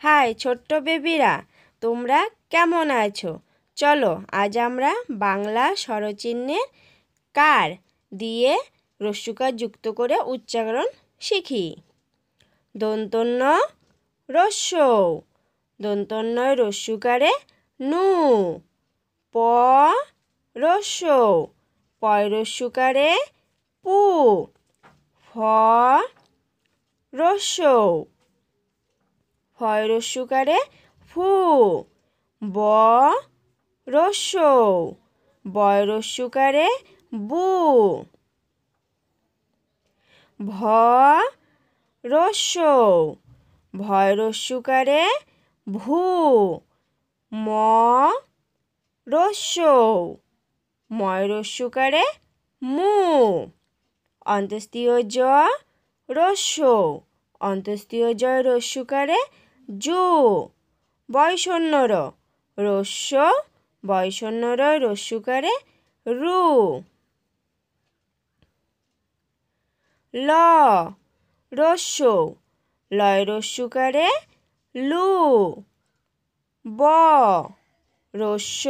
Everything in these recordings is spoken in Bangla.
হাই ছোট্ট বেবিরা, তোমরা কেমন আছো? চলো আজ আমরা বাংলা স্বরচিহ্নের কার দিয়ে রস্যকার যুক্ত করে উচ্চারণ শিখি। দন্তন্য রস্য, দন্তন্যয় রস্যকারে নু। প রস্য, পয় রস্যকারে পু। ফ রস্য, ফয় রস্যকারে ফু। ব রস্য, বয় রস্যকারে বু। ভ রস্য, ভয় রস্যকারে ভু। ম রস্য, ময় রস্যকারে মু। অন্তস্তীয় জ রস্য, অন্তস্তীয় জয় রস্যকারে জু। বয়শূন্য র রস্য, বয়শূন্য রয় রস্যকারে রু। ল রস্য, লয় রস্যকারে লু। ব রস্য,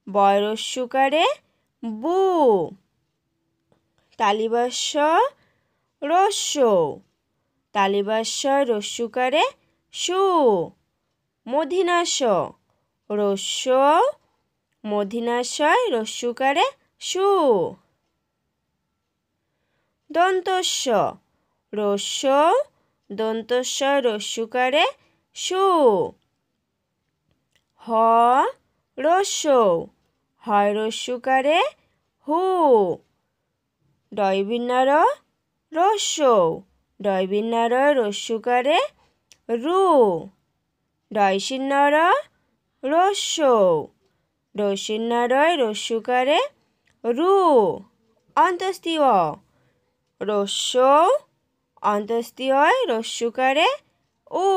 বয় রস্যকারে বু। তালিবাস্য রস্য, তালিবাস্য রস্যকারে সু। মূর্ধন্যাস রস্য, মূর্ধন্যাসয় রস্যকারে সু। দন্তস্য রস্য, দন্তস্য রস্যকারে সু। হ রস্য, হয় রস্যকারে হু। ডয়বিন্যার রস্য, ডয়বিন্যার রস্যকারে রু। ডয়শিন্যর রস্য, ডয়শিন্যারয় রস্যকারে রু। অন্তস্তীয় রস্য, অন্তস্তীয় রস্যকারে উ।